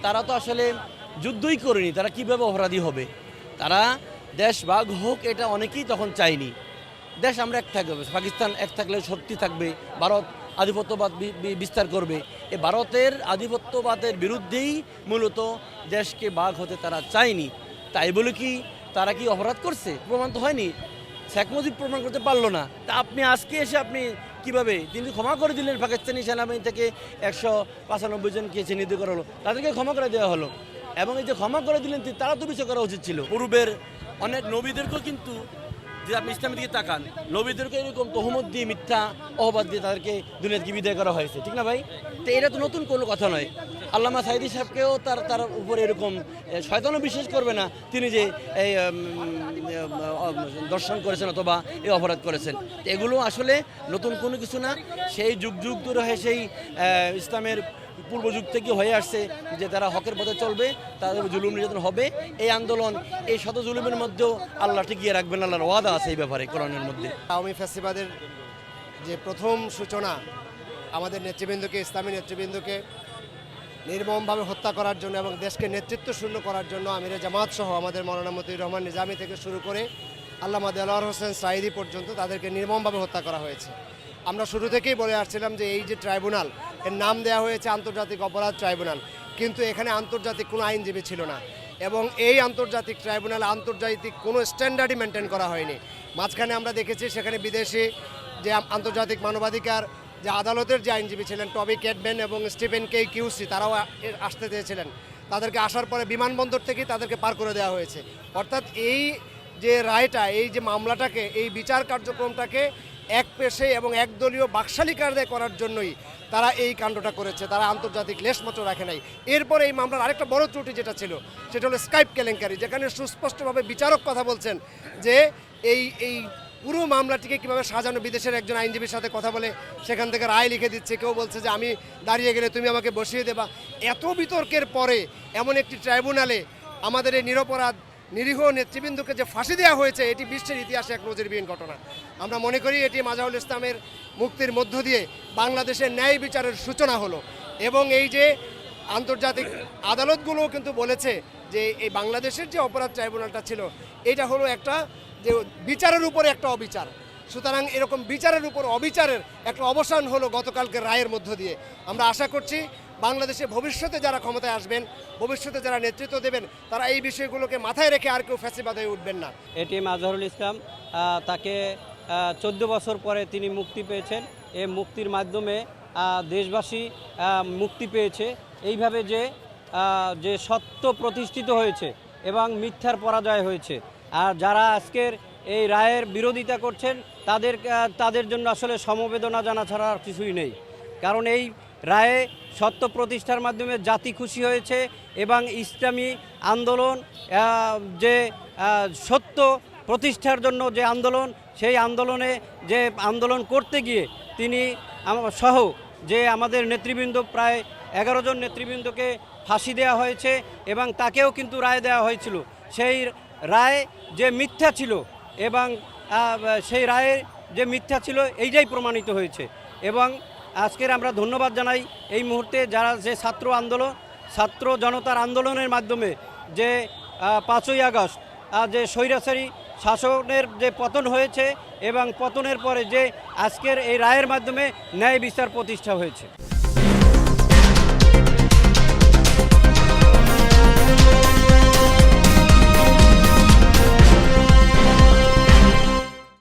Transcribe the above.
তারা তো আসলে যুদ্ধই করেনি, তারা কীভাবে অপরাধী হবে? তারা দেশ ভাগ হোক এটা অনেকেই তখন চায়নি। দেশ আমরা এক থাকবে, পাকিস্তান এক থাকলে শক্তি থাকবে, ভারত আধিপত্যবাদ বিস্তার করবে। এই ভারতের আধিপত্যবাদের বিরুদ্ধেই মূলত দেশকে ভাগ হতে তারা চায়নি। তাই বলে কি তারা কি অপরাধ করছে? প্রমাণ তো হয়নি। শেখ মুজিব প্রমাণ করতে পারলো না। তা আপনি আজকে এসে আপনি কিভাবে তিনি ক্ষমা করে দিলেন? পাকিস্তানি সেনাবাহিনী থেকে 195 জনকে চিহ্নিত করা হলো, তাদেরকে ক্ষমা করে দেওয়া হলো। এবং এই যে ক্ষমা করে দিলেন তারা তো বিচার করা উচিত ছিল। পূর্বের অনেক নবীদেরকেও কিন্তু, যে আপনি ইসলামের দিকে তাকান, নবীদেরকে এরকম তহমত দিয়ে মিথ্যা অপবাদ দিয়ে তাদেরকে দুনিয়া থেকে বিদায় করা হয়েছে, ঠিক না ভাই? তো এটা তো নতুন কোনো কথা নয়। আল্লামা সাঈদী সাহেবকেও তার উপরে এরকম শয়তানও বিশ্বাস করবে না তিনি যে এই দর্শন করেছেন অথবা এই অপরাধ করেছেন। এগুলো আসলে নতুন কোনো কিছু না। সেই যুগ যুগ ধরে হয়ে সেই ইসলামের পূর্বযুগ থেকে হয়ে আসছে যে তারা হকের পথে চলবে, তাদের জুলুম নির্যাতন হবে। এই আন্দোলন, এই শত জুলুমের মধ্যেও আল্লাহ টিকিয়ে রাখবেন, আল্লাহর ওয়াদা আছে এই ব্যাপারে কোরআনের মধ্যে। আওয়ামী ফ্যাসিবাদের যে প্রথম সূচনা, আমাদের নেতৃবৃন্দকে, ইসলামী নেতৃবৃন্দকে নির্মমভাবে হত্যা করার জন্য এবং দেশকে নেতৃত্ব শূন্য করার জন্য আমিরে জামাত সহ আমাদের মৌলানা মতিউর রহমান নিজামী থেকে শুরু করে আল্লামা দেলোয়ার হোসেন সাঈদী পর্যন্ত তাদেরকে নির্মমভাবে হত্যা করা হয়েছে। আমরা শুরু থেকেই বলে আসছিলাম যে এই যে ট্রাইব্যুনাল, এর নাম দেওয়া হয়েছে আন্তর্জাতিক অপরাধ ট্রাইব্যুনাল, কিন্তু এখানে আন্তর্জাতিক কোনো আইনজীবী ছিল না এবং এই আন্তর্জাতিক ট্রাইব্যুনাল আন্তর্জাতিক কোনো স্ট্যান্ডার্ডই মেনটেন করা হয়নি। মাঝখানে আমরা দেখেছি সেখানে বিদেশি যে আন্তর্জাতিক মানবাধিকার যে আদালতের যে আইনজীবী ছিলেন টবি ক্যাটবেন এবং স্টিফেন কে কিউসি, তারাও আসতে চেয়েছিলেন। তাদেরকে আসার পরে বিমানবন্দর থেকেই তাদেরকে পার করে দেওয়া হয়েছে। অর্থাৎ এই যে রায়টা, এই যে মামলাটাকে, এই বিচার কার্যক্রমটাকে এক পেশে এবং একদলীয় বাকশালী কায়দায় করার জন্যই তারা এই কাণ্ডটা করেছে। তারা আন্তর্জাতিক লেশমাত্র রাখে নাই। এরপরে এই মামলার আরেকটা বড় ত্রুটি যেটা ছিল সেটা হলো স্কাইপ কেলেঙ্কারি, যেখানে সুস্পষ্টভাবে বিচারক কথা বলছেন যে এই পুরো মামলাটিকে কীভাবে সাজানো, বিদেশের একজন আইনজীবীর সাথে কথা বলে সেখান থেকে রায় লিখে দিচ্ছে। কেউ বলছে যে আমি দাঁড়িয়ে গেলে তুমি আমাকে বসিয়ে দেবা। এত বিতর্কের পরে এমন একটি ট্রাইব্যুনালে আমাদের এই নিরপরাধ নিরীহ নেতৃবৃন্দকে যে ফাঁসি দেওয়া হয়েছে, এটি বিশ্বের ইতিহাসে এক নজিরবিহীন ঘটনা। আমরা মনে করি এটি মাজাহুল ইসলামের মুক্তির মধ্য দিয়ে বাংলাদেশের ন্যায় বিচারের সূচনা হলো। এবং এই যে আন্তর্জাতিক আদালতগুলোও কিন্তু বলেছে যে এই বাংলাদেশের যে অপরাধ ট্রাইব্যুনালটা ছিল, এটা হলো একটা যে বিচারের উপরে একটা অবিচার। সুতরাং এরকম বিচারের উপর অবিচারের একটা অবসান হলো গতকালকে রায়ের মধ্য দিয়ে। আমরা আশা করছি বাংলাদেশে ভবিষ্যতে যারা ক্ষমতায় আসবেন, ভবিষ্যতে যারা নেতৃত্ব দেবেন, তারা এই বিষয়গুলোকে মাথায় রেখে আর কেউ ফ্যাসিবাদ হয়ে উঠবেন না। এটি মাজহারুল ইসলাম, তাকে 14 বছর পরে তিনি মুক্তি পেয়েছেন। এই মুক্তির মাধ্যমে দেশবাসী মুক্তি পেয়েছে। এইভাবে যে সত্য প্রতিষ্ঠিত হয়েছে এবং মিথ্যার পরাজয় হয়েছে। আর যারা আজকের এই রায়ের বিরোধিতা করছেন তাদের জন্য আসলে সমবেদনা জানা ছাড়া আর কিছুই নেই। কারণ এই রায়ে সত্য প্রতিষ্ঠার মাধ্যমে জাতি খুশি হয়েছে এবং ইসলামী আন্দোলন, যে সত্য প্রতিষ্ঠার জন্য যে আন্দোলন, সেই আন্দোলন করতে গিয়ে তিনি সহ যে আমাদের নেতৃবৃন্দ, প্রায় 11 জন নেতৃবৃন্দকে ফাঁসি দেওয়া হয়েছে এবং তাকেও কিন্তু রায় দেওয়া হয়েছিল। সেই রায় যে মিথ্যা ছিল এবং সেই রায়ে যে মিথ্যা ছিল এইটাই প্রমাণিত হয়েছে। এবং আজকের আমরা ধন্যবাদ জানাই এই মুহূর্তে যারা যে ছাত্র জনতার আন্দোলনের মাধ্যমে যে 5ই আগস্ট যে স্বৈরাচারী শাসনের যে পতন হয়েছে এবং পতনের পরে যে আজকের এই রায়ের মাধ্যমে ন্যায় বিচার প্রতিষ্ঠা হয়েছে।